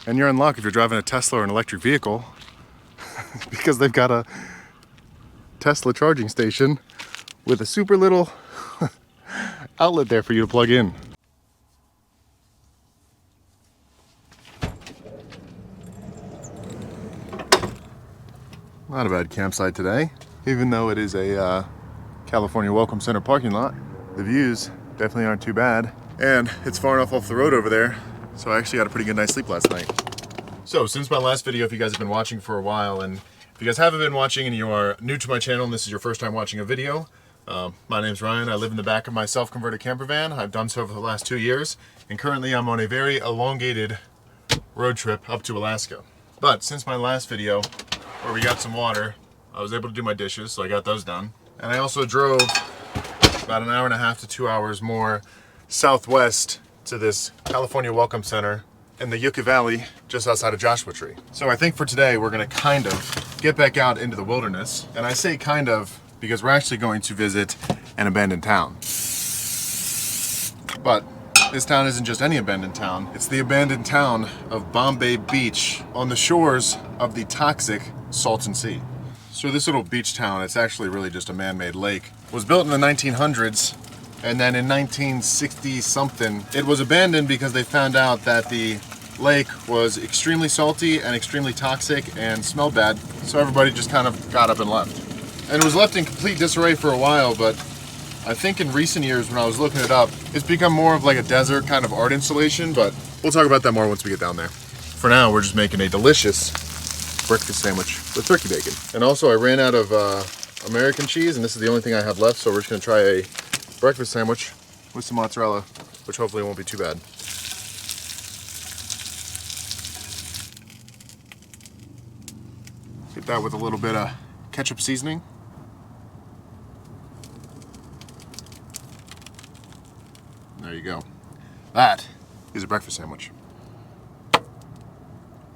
And you're in luck if you're driving a Tesla or an electric vehicle because they've got a Tesla charging station with a super little outlet there for you to plug in. Not a bad campsite today, even though it is a California Welcome Center parking lot. The views definitely aren't too bad, and it's far enough off the road over there, so I actually got a pretty good night's sleep last night. So since my last video, if you guys have been watching for a while, and if you guys haven't been watching and you are new to my channel and this is your first time watching a video, my name's Ryan. I live in the back of my self-converted camper van. I've done so for the last 2 years, and currently I'm on a very elongated road trip up to Alaska. But since my last video, where we got some water, I was able to do my dishes, so I got those done. And I also drove about an hour and a half to 2 hours more southwest to this California Welcome Center in the Yucca Valley, just outside of Joshua Tree. So I think for today, we're gonna kind of get back out into the wilderness. And I say kind of because we're actually going to visit an abandoned town. But this town isn't just any abandoned town. It's the abandoned town of Bombay Beach on the shores of the toxic Salton Sea. So this little beach town, it's actually really just a man-made lake. It was built in the 1900s, and then in 1960 something, it was abandoned because they found out that the lake was extremely salty and extremely toxic and smelled bad. So everybody just kind of got up and left. And it was left in complete disarray for a while, but I think in recent years when I was looking it up, it's become more of like a desert kind of art installation, but we'll talk about that more once we get down there. For now, we're just making a delicious breakfast sandwich with turkey bacon. And also I ran out of American cheese, and this is the only thing I have left, so we're just gonna try a breakfast sandwich with some mozzarella, which hopefully won't be too bad. Get that with a little bit of ketchup seasoning. There you go. That is a breakfast sandwich.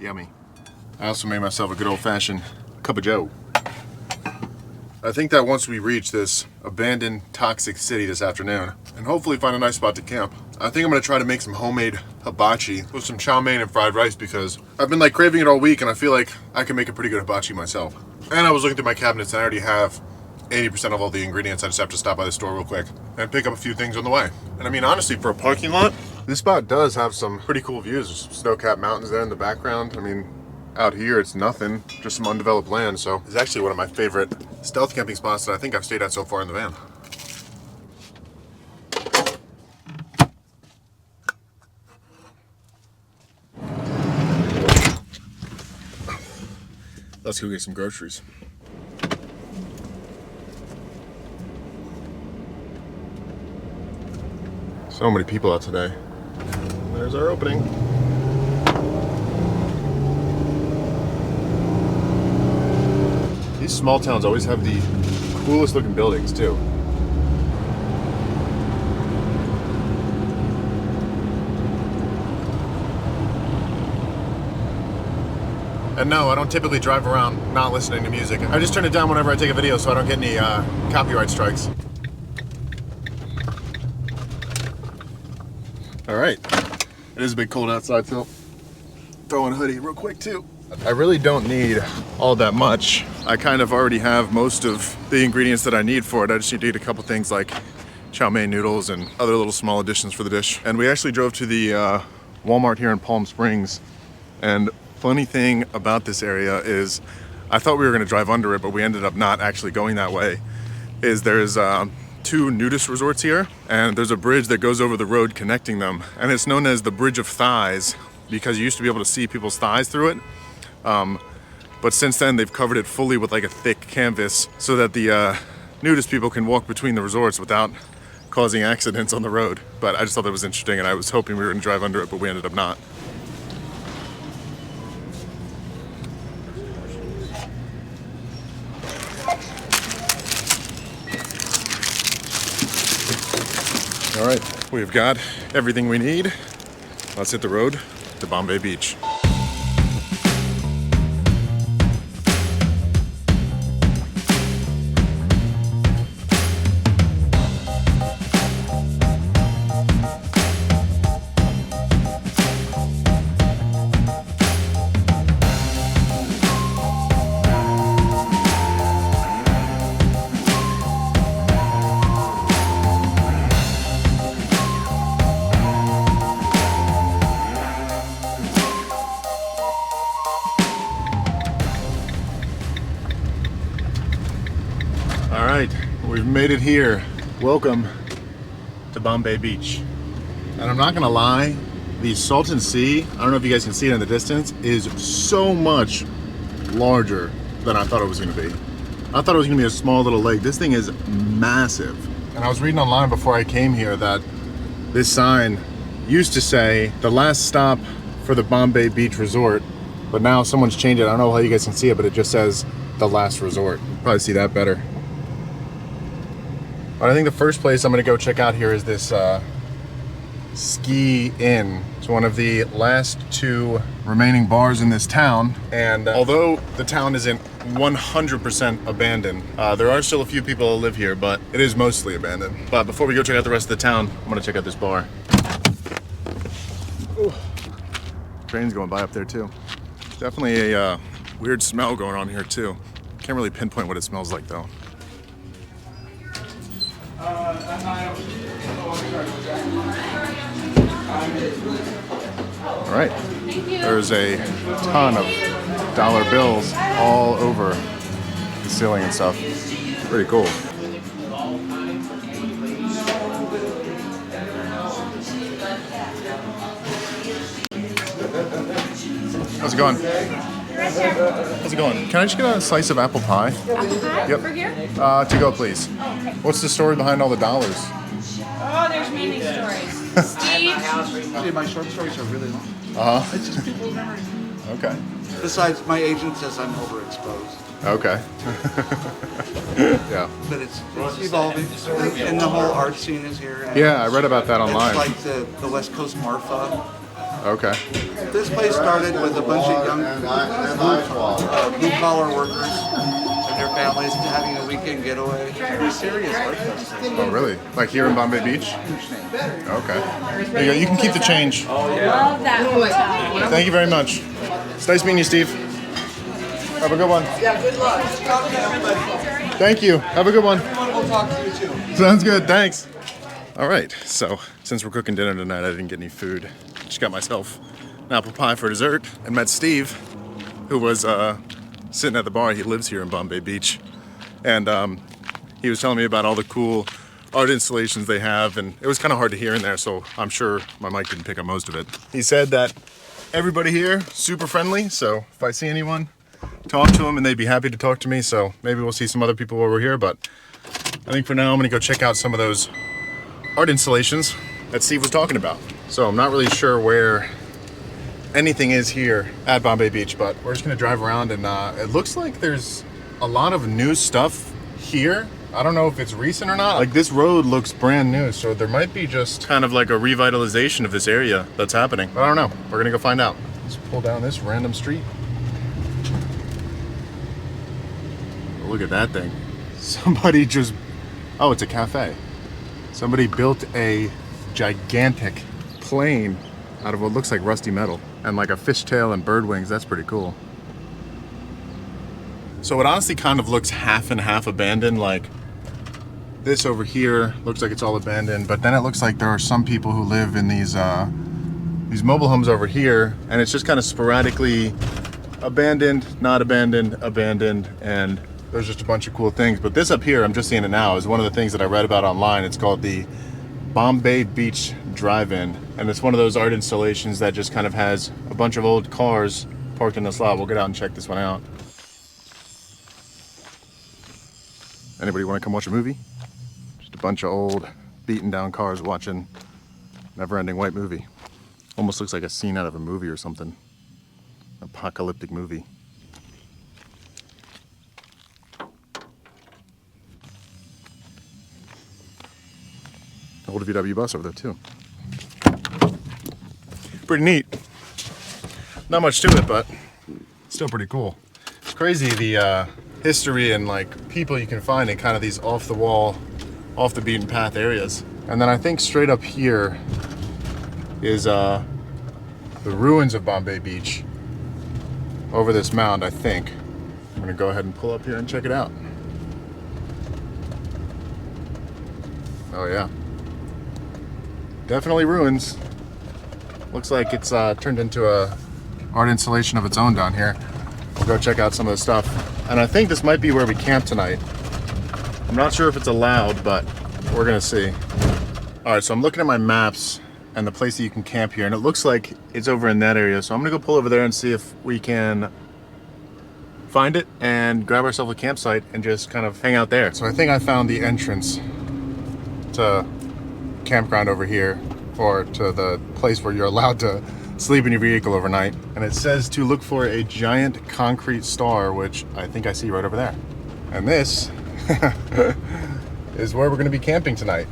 Yummy. I also made myself a good old-fashioned cup of joe. I think that once we reach this abandoned toxic city this afternoon, and hopefully find a nice spot to camp, I think I'm gonna try to make some homemade hibachi with some chow mein and fried rice, because I've been like craving it all week and I feel like I can make a pretty good hibachi myself. And I was looking through my cabinets and I already have 80% of all the ingredients. I just have to stop by the store real quick and pick up a few things on the way. And I mean, honestly, for a parking lot, this spot does have some pretty cool views. There's some snow-capped mountains there in the background. I mean, out here it's nothing, just some undeveloped land. So it's actually one of my favorite stealth camping spots that I think I've stayed at so far in the van. Let's go get some groceries. So many people out today. There's our opening. These small towns always have the coolest looking buildings too. And no, I don't typically drive around not listening to music. I just turn it down whenever I take a video so I don't get any copyright strikes. All right, it is a bit cold outside, so throw in a hoodie real quick too. I really don't need all that much. I kind of already have most of the ingredients that I need for it. I just need to eat a couple things like chow mein noodles and other little small additions for the dish. And we actually drove to the Walmart here in Palm Springs. And funny thing about this area is I thought we were gonna drive under it, but we ended up not actually going that way. There's 2 nudist resorts here, and there's a bridge that goes over the road connecting them. And it's known as the Bridge of Thighs because you used to be able to see people's thighs through it. But since then they've covered it fully with like a thick canvas so that the nudist people can walk between the resorts without causing accidents on the road. But I just thought that was interesting, and I was hoping we were gonna drive under it, but we ended up not. All right, we've got everything we need. Let's hit the road to Bombay Beach. made it here. Welcome to Bombay Beach. And I'm not gonna lie, the Salton Sea, I don't know if you guys can see it in the distance, is so much larger than I thought it was gonna be. I thought it was gonna be a small little lake. This thing is massive. And I was reading online before I came here that this sign used to say the last stop for the Bombay Beach Resort, but now someone's changed it. I don't know how you guys can see it, but it just says the last resort. Probably see that better. But I think the first place I'm gonna go check out here is this Ski Inn. It's one of the last two remaining bars in this town. And although the town isn't 100% abandoned, there are still a few people that live here, but it is mostly abandoned. But before we go check out the rest of the town, I'm gonna check out this bar. Ooh. Train's going by up there too. Definitely a weird smell going on here too. Can't really pinpoint what it smells like though. All right, there's a ton of dollar bills all over the ceiling and stuff. Pretty cool. How's it going? How's it going? Can I just get a slice of apple pie? Apple pie? Yep. For here? To go, please. Oh, okay. What's the story behind all the dollars? Oh, there's many stories. Steve? My short stories are really long. Uh-huh. It's just people's memory. Okay. Besides, my agent says I'm overexposed. Okay. Yeah. But it's evolving. And the whole art scene is here. And Yeah, I read about that online. It's like the West Coast Marfa. Okay. This place started with a bunch of young blue-collar workers and their families having a weekend getaway. Very serious art festival. Oh, really? Like here in Bombay Beach? Okay. There you go. You can keep the change. Love that hotel. Thank you very much. It's nice meeting you, Steve. Have a good one. Yeah, good luck. Thank you. Have a good one. We'll talk to you too. Sounds good. Thanks. All right. So since we're cooking dinner tonight, I didn't get any food. Just got myself an apple pie for dessert and met Steve, who was sitting at the bar. He lives here in Bombay Beach. And he was telling me about all the cool art installations they have. And it was kind of hard to hear in there, so I'm sure my mic didn't pick up most of it. He said that everybody here, super friendly. So if I see anyone, talk to them and they'd be happy to talk to me. So maybe we'll see some other people over here. But I think for now, I'm going to go check out some of those art installations that Steve was talking about. So I'm not really sure where anything is here at Bombay Beach, but we're just gonna drive around and it looks like there's a lot of new stuff here. I don't know if it's recent or not. Like this road looks brand new, so there might be just kind of like a revitalization of this area that's happening. But I don't know, we're gonna go find out. Let's pull down this random street. Look at that thing. Somebody just, oh, it's a cafe. Somebody built a gigantic plane out of what looks like rusty metal and like a fishtail and bird wings. That's pretty cool. So it honestly kind of looks half and half abandoned. Like this over here looks like it's all abandoned, but then it looks like there are some people who live in these mobile homes over here, and it's just kind of sporadically abandoned, not abandoned, abandoned, and there's just a bunch of cool things. But this up here, I'm just seeing it now, is one of the things that I read about online. It's called the Bombay Beach Drive-In, and it's one of those art installations that just kind of has a bunch of old cars parked in this lot. We'll get out and check this one out. Anybody want to come watch a movie? Just a bunch of old beaten down cars watching never-ending white movie. Almost looks like a scene out of a movie or something. Apocalyptic movie. Old VW bus over there too. Pretty neat. Not much to it, but still pretty cool. It's crazy the history and like people you can find in kind of these off the wall, off the beaten path areas. And then I think straight up here is the ruins of Bombay Beach over this mound, I think. I'm gonna go ahead and pull up here and check it out. Oh yeah. Definitely ruins. Looks like it's turned into a art installation of its own down here. We'll go check out some of the stuff. And I think this might be where we camp tonight. I'm not sure if it's allowed, but we're gonna see. All right, so I'm looking at my maps and the place that you can camp here, and it looks like it's over in that area. So I'm gonna go pull over there and see if we can find it and grab ourselves a campsite and just kind of hang out there. So I think I found the entrance to campground over here, or to the place where you're allowed to sleep in your vehicle overnight. And it says to look for a giant concrete star, which I think I see right over there. And this is where we're gonna be camping tonight.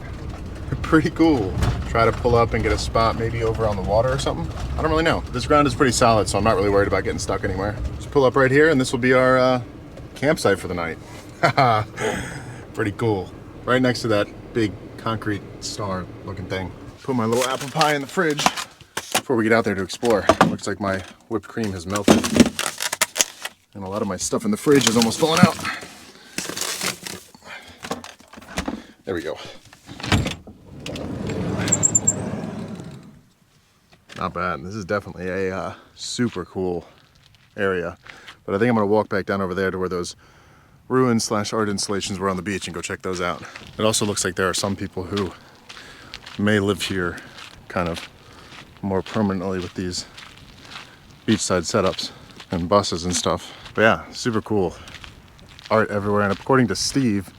Pretty cool. Try to pull up and get a spot maybe over on the water or something. I don't really know. This ground is pretty solid, so I'm not really worried about getting stuck anywhere. Just pull up right here and this will be our campsite for the night. Pretty cool. Right next to that big concrete star looking thing. Put my little apple pie in the fridge before we get out there to explore. Looks like my whipped cream has melted. And a lot of my stuff in the fridge is almost falling out. There we go. Not bad. This is definitely a super cool area. But I think I'm gonna walk back down over there to where those ruins / art installations were on the beach and go check those out. It also looks like there are some people who may live here kind of more permanently with these beachside setups and buses and stuff. But yeah, super cool. Art everywhere. And according to Steve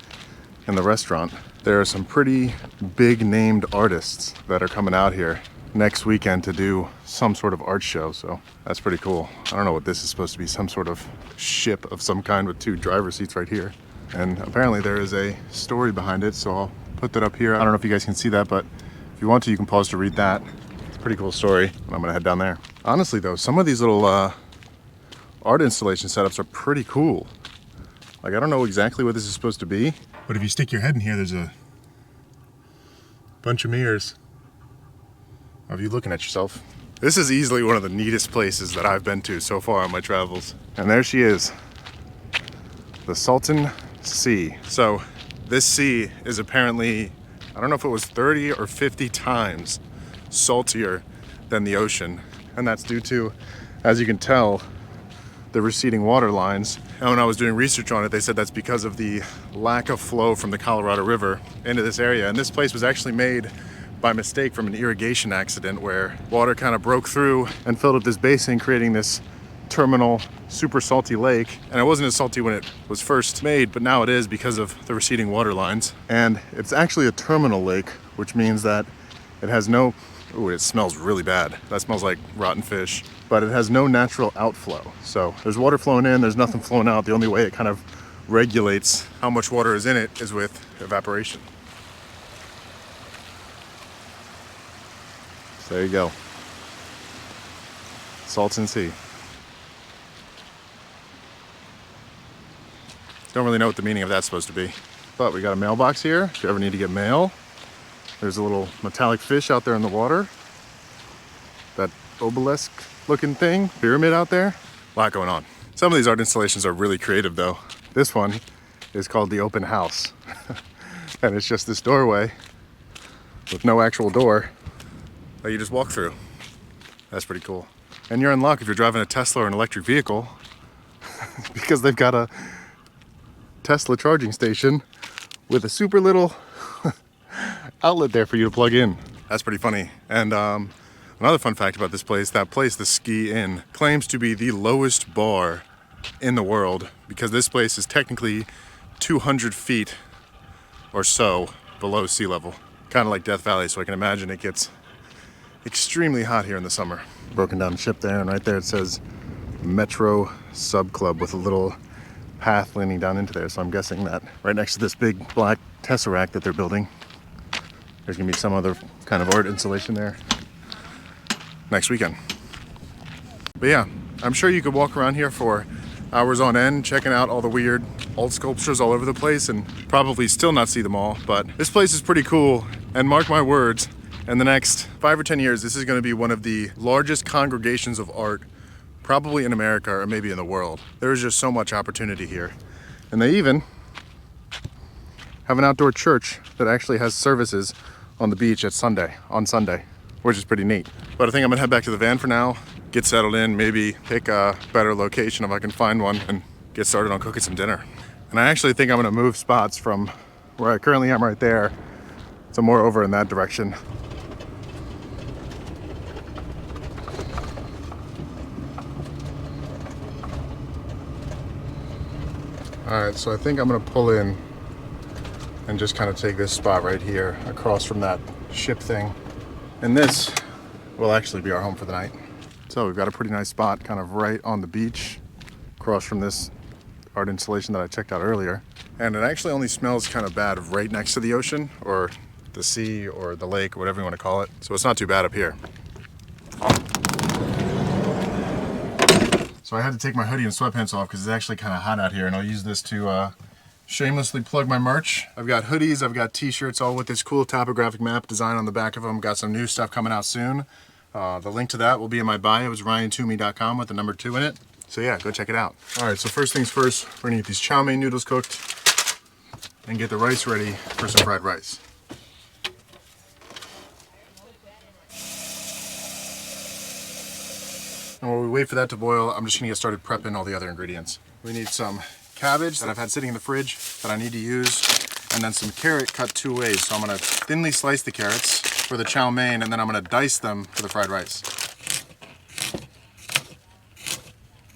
in the restaurant, there are some pretty big named artists that are coming out here next weekend to do some sort of art show, so that's pretty cool. I don't know what this is supposed to be, some sort of ship of some kind with 2 driver seats right here. And apparently there is a story behind it, so I'll put that up here. I don't know if you guys can see that, but if you want to, you can pause to read that. It's a pretty cool story, and I'm gonna head down there. Honestly though, some of these little art installation setups are pretty cool. Like, I don't know exactly what this is supposed to be, but if you stick your head in here, there's a bunch of mirrors of you looking at yourself. This is easily one of the neatest places that I've been to so far on my travels. And there she is, the Salton Sea. So this sea is apparently, I don't know if it was 30 or 50 times saltier than the ocean. And that's due to, as you can tell, the receding water lines. And when I was doing research on it, they said that's because of the lack of flow from the Colorado River into this area. And this place was actually made by mistake from an irrigation accident where water kind of broke through and filled up this basin, creating this terminal super salty lake. And it wasn't as salty when it was first made, but now it is because of the receding water lines. And it's actually a terminal lake, which means that it has no, ooh, it smells really bad. That smells like rotten fish, but it has no natural outflow. So there's water flowing in, there's nothing flowing out. The only way it kind of regulates how much water is in it is with evaporation. There you go. Salton Sea. Don't really know what the meaning of that's supposed to be. But we got a mailbox here if you ever need to get mail. There's a little metallic fish out there in the water. That obelisk looking thing, pyramid out there. A lot going on. Some of these art installations are really creative though. This one is called the Open House. And it's just this doorway with no actual door that you just walk through. That's pretty cool. And you're in luck if you're driving a Tesla or an electric vehicle because they've got a Tesla charging station with a super little outlet there for you to plug in. That's pretty funny. And another fun fact about this place, that place, the Ski Inn, claims to be the lowest bar in the world because this place is technically 200 feet or so below sea level. Kind of like Death Valley, so I can imagine it gets extremely hot here in the summer. Broken down ship there, and right there it says Metro Sub Club with a little path leading down into there. So I'm guessing that right next to this big black tesseract that they're building, there's gonna be some other kind of art installation there next weekend. But yeah, I'm sure you could walk around here for hours on end, checking out all the weird old sculptures all over the place and probably still not see them all. But this place is pretty cool, and mark my words, in the next 5 or 10 years, this is going to be one of the largest congregations of art, probably in America or maybe in the world. There is just so much opportunity here. And they even have an outdoor church that actually has services on the beach on Sunday, which is pretty neat. But I think I'm gonna head back to the van for now, get settled in, maybe pick a better location if I can find one, and get started on cooking some dinner. And I actually think I'm gonna move spots from where I currently am right there. So more over in that direction. All right, so I think I'm gonna pull in and just kind of take this spot right here across from that ship thing. And this will actually be our home for the night. So we've got a pretty nice spot kind of right on the beach across from this art installation that I checked out earlier. And it actually only smells kind of bad right next to the ocean or the sea or the lake, whatever you want to call it. So it's not too bad up here. So I had to take my hoodie and sweatpants off because it's actually kind of hot out here, and I'll use this to shamelessly plug my merch. I've got hoodies, I've got t-shirts, all with this cool topographic map design on the back of them. Got some new stuff coming out soon. The link to that will be in my bio. It's ryantoomey.com with the number 2 in it. So yeah, go check it out. All right, so first things first, we're gonna get these chow mein noodles cooked and get the rice ready for some fried rice. And while we wait for that to boil, I'm just gonna get started prepping all the other ingredients. We need some cabbage that I've had sitting in the fridge that I need to use, and then some carrot cut 2 ways. So I'm gonna thinly slice the carrots for the chow mein, and then I'm gonna dice them for the fried rice.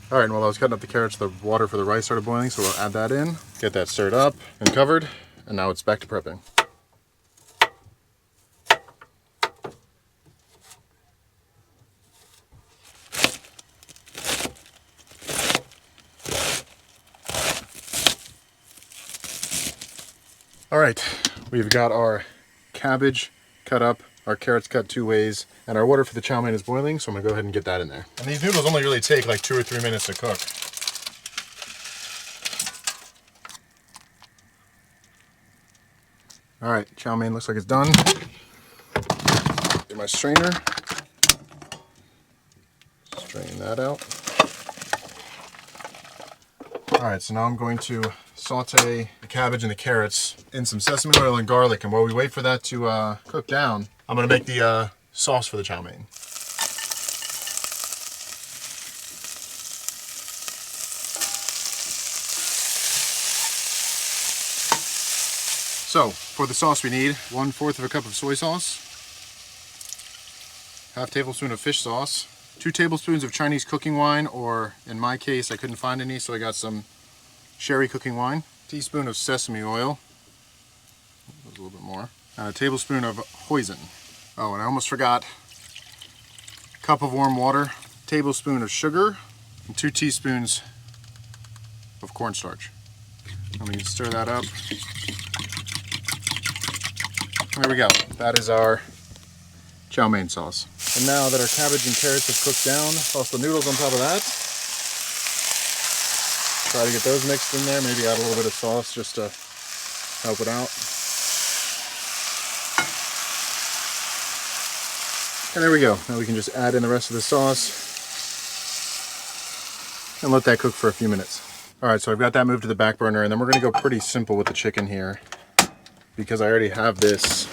All right, and while I was cutting up the carrots, the water for the rice started boiling, so we'll add that in, get that stirred up and covered, and now it's back to prepping. All right, we've got our cabbage cut up, our carrots cut 2 ways, and our water for the chow mein is boiling, so I'm gonna go ahead and get that in there. And these noodles only really take like 2 or 3 minutes to cook. All right, chow mein looks like it's done. Get my strainer. Strain that out. All right, so now I'm going to saute the cabbage and the carrots in some sesame oil and garlic, and while we wait for that to cook down, I'm gonna make the sauce for the chow mein. So, for the sauce we need 1/4 of a cup of soy sauce, 1/2 tablespoon of fish sauce, 2 tablespoons of Chinese cooking wine, or in my case, I couldn't find any, so I got some sherry cooking wine, teaspoon of sesame oil, a little bit more, and a tablespoon of hoisin. Oh, and I almost forgot, cup of warm water, tablespoon of sugar, and 2 teaspoons of cornstarch. And we can stir that up. There we go. That is our chow mein sauce. And now that our cabbage and carrots have cooked down, toss the noodles on top of that. Try to get those mixed in there, maybe add a little bit of sauce just to help it out. And there we go. Now we can just add in the rest of the sauce and let that cook for a few minutes. All right, so I've got that moved to the back burner, and then we're gonna go pretty simple with the chicken here because I already have this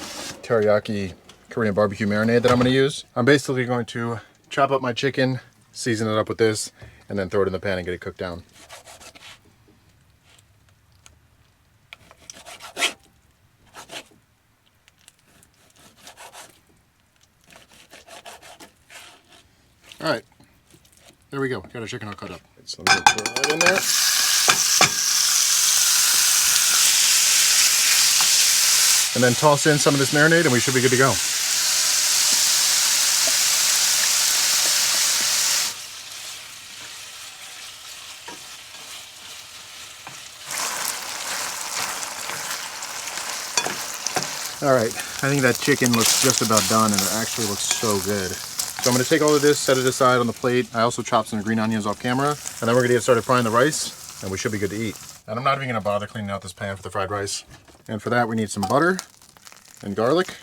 teriyaki Korean barbecue marinade that I'm gonna use. I'm basically going to chop up my chicken, season it up with this, and then throw it in the pan and get it cooked down. All right, there we go. Got our chicken all cut up. So let me throw that in there. And then toss in some of this marinade and we should be good to go. All right, I think that chicken looks just about done, and it actually looks so good. So I'm gonna take all of this, set it aside on the plate. I also chopped some green onions off camera, and then we're gonna get started frying the rice, and we should be good to eat. And I'm not even gonna bother cleaning out this pan for the fried rice. And for that, we need some butter and garlic.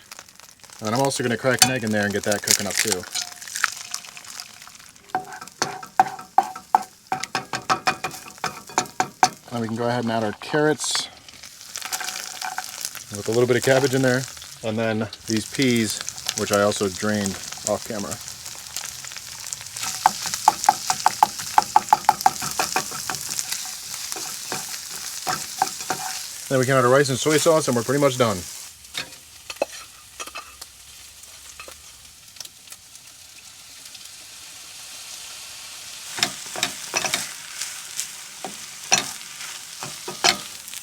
And I'm also gonna crack an egg in there and get that cooking up too. Now we can go ahead and add our carrots with a little bit of cabbage in there, and then these peas, which I also drained off camera. Then we can add our rice and soy sauce and we're pretty much done.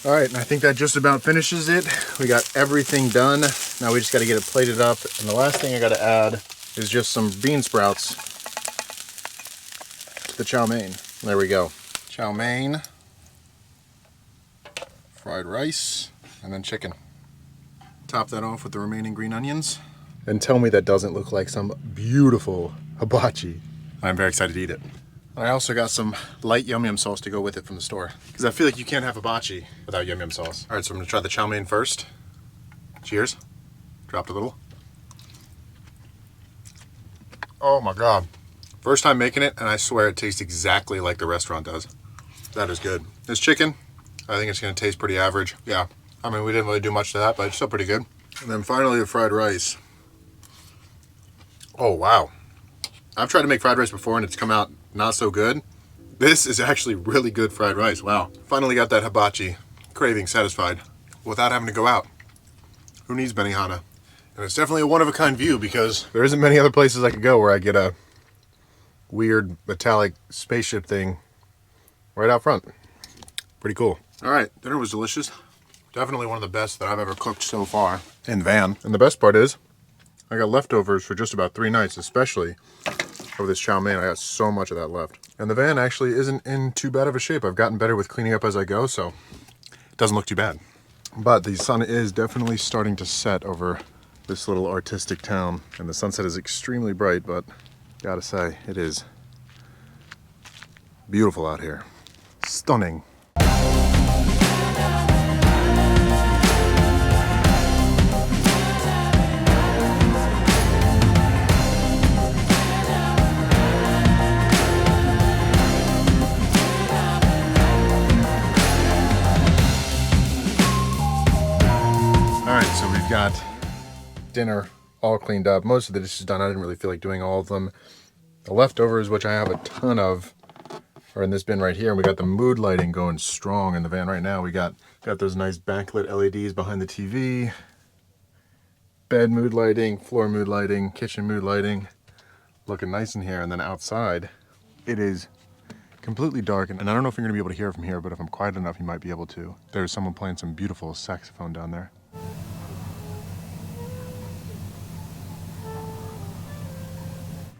All right, and I think that just about finishes it. We got everything done. Now we just gotta get it plated up. And the last thing I gotta add is just some bean sprouts to the chow mein. There we go. Chow mein, fried rice, and then chicken. Top that off with the remaining green onions. And tell me that doesn't look like some beautiful hibachi. I'm very excited to eat it. I also got some light yum yum sauce to go with it from the store, because I feel like you can't have hibachi without yum yum sauce. All right, so I'm gonna try the chow mein first. Cheers. Dropped a little. Oh my God. First time making it, and I swear it tastes exactly like the restaurant does. That is good. This chicken, I think it's gonna taste pretty average. Yeah, I mean, we didn't really do much to that, but it's still pretty good. And then finally the fried rice. Oh, wow. I've tried to make fried rice before and it's come out not so good. This is actually really good fried rice. Wow. Finally got that hibachi craving satisfied without having to go out. Who needs Benihana? And it's definitely a one-of-a-kind view because there isn't many other places I could go where I get a weird metallic spaceship thing right out front. Pretty cool. All right, dinner was delicious. Definitely one of the best that I've ever cooked so far in the van. And the best part is I got leftovers for just about 3 nights, especially over this chow mein. I got so much of that left. And the van actually isn't in too bad of a shape. I've gotten better with cleaning up as I go, so it doesn't look too bad. But the sun is definitely starting to set over this little artistic town. And the sunset is extremely bright, but gotta say, it is beautiful out here. Stunning. So we've got dinner all cleaned up. Most of the dishes done. I didn't really feel like doing all of them. The leftovers, which I have a ton of, are in this bin right here. And we got the mood lighting going strong in the van right now. We got those nice backlit LEDs behind the TV. Bed mood lighting, floor mood lighting, kitchen mood lighting. Looking nice in here. And then outside, it is completely dark. And I don't know if you're gonna be able to hear it from here, but if I'm quiet enough, you might be able to. There's someone playing some beautiful saxophone down there.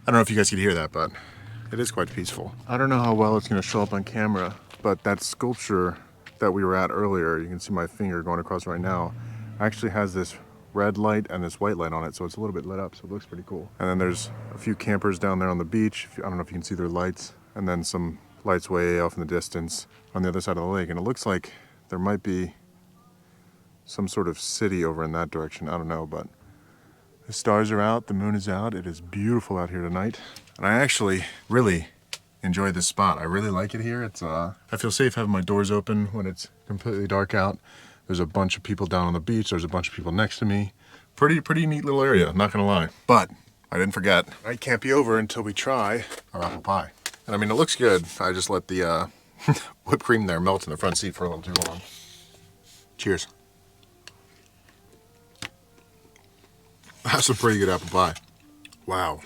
I don't know if you guys could hear that, but it is quite peaceful. I don't know how well it's going to show up on camera, but that sculpture that we were at earlier, you can see my finger going across right now, actually has this red light and this white light on it, so it's a little bit lit up, so it looks pretty cool. And then there's a few campers down there on the beach. I don't know if you can see their lights, and then some lights way off in the distance on the other side of the lake. And it looks like there might be some sort of city over in that direction. I don't know, but the stars are out, the moon is out. It is beautiful out here tonight. And I actually really enjoy this spot. I really like it here. It's I feel safe having my doors open when it's completely dark out. There's a bunch of people down on the beach. There's a bunch of people next to me. Pretty neat little area, I'm not gonna lie. But I didn't forget, night can't be over until we try our apple pie. And I mean, it looks good. I just let the whipped cream there melt in the front seat for a little too long. Cheers. That's a pretty good apple pie. Wow,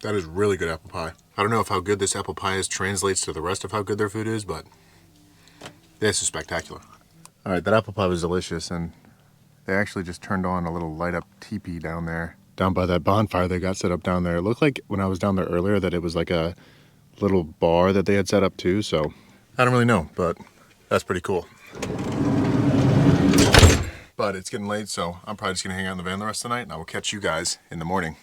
that is really good apple pie. I don't know if how good this apple pie is translates to the rest of how good their food is, but this is spectacular. All right, that apple pie was delicious, and they actually just turned on a little light up teepee down there, down by that bonfire they got set up down there. It looked like when I was down there earlier that it was like a little bar that they had set up too, so I don't really know, but that's pretty cool. But it's getting late, so I'm probably just gonna hang out in the van the rest of the night, and I will catch you guys in the morning.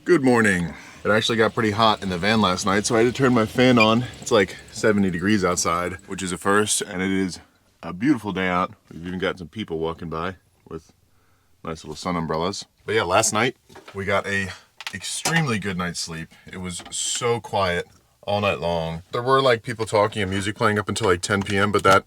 Good morning. It actually got pretty hot in the van last night, so I had to turn my fan on. It's like 70 degrees outside, which is a first, and it is a beautiful day out. We've even got some people walking by with nice little sun umbrellas. But yeah, last night we got a extremely good night's sleep. It was so quiet all night long. There were like people talking and music playing up until like 10 p.m., but that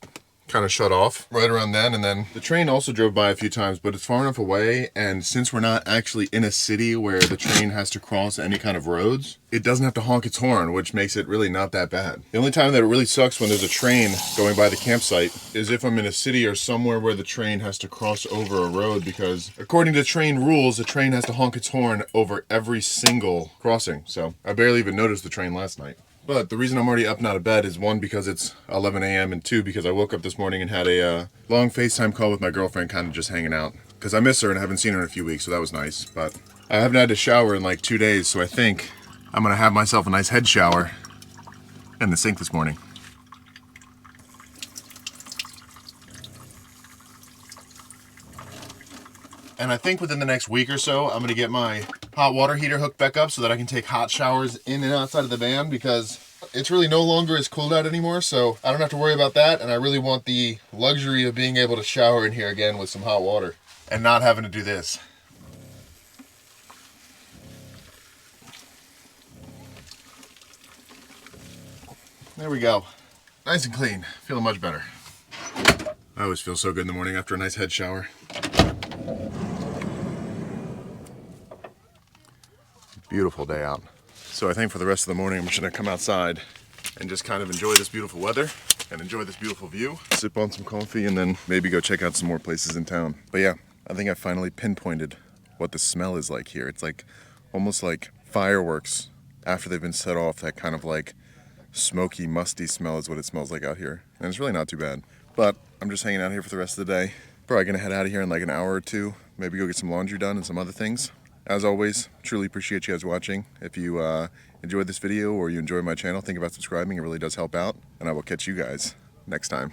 kind of shut off right around then, and then the train also drove by a few times, but it's far enough away, and since we're not actually in a city where the train has to cross any kind of roads, it doesn't have to honk its horn, which makes it really not that bad. The only time that it really sucks when there's a train going by the campsite is if I'm in a city or somewhere where the train has to cross over a road, because according to train rules, the train has to honk its horn over every single crossing. So I barely even noticed the train last night. But the reason I'm already up and out of bed is, one, because it's 11 a.m. and 2, because I woke up this morning and had a long FaceTime call with my girlfriend, kind of just hanging out. Because I miss her and I haven't seen her in a few weeks, so that was nice. But I haven't had to shower in like 2 days, so I think I'm going to have myself a nice head shower in the sink this morning. And I think within the next week or so, I'm going to get my hot water heater hooked back up so that I can take hot showers in and outside of the van, because it's really no longer as cold out anymore, so I don't have to worry about that. And I really want the luxury of being able to shower in here again with some hot water and not having to do this. There we go. Nice and clean. Feeling much better. I always feel so good in the morning after a nice head shower. Beautiful day out. So I think for the rest of the morning, I'm just gonna come outside and just kind of enjoy this beautiful weather and enjoy this beautiful view, sip on some coffee, and then maybe go check out some more places in town. But yeah, I think I finally pinpointed what the smell is like here. It's like almost like fireworks after they've been set off. That kind of like smoky, musty smell is what it smells like out here. And it's really not too bad. But I'm just hanging out here for the rest of the day. Probably gonna head out of here in like an hour or two, maybe go get some laundry done and some other things. As always, truly appreciate you guys watching. If you enjoyed this video or you enjoy my channel, think about subscribing. It really does help out. And I will catch you guys next time.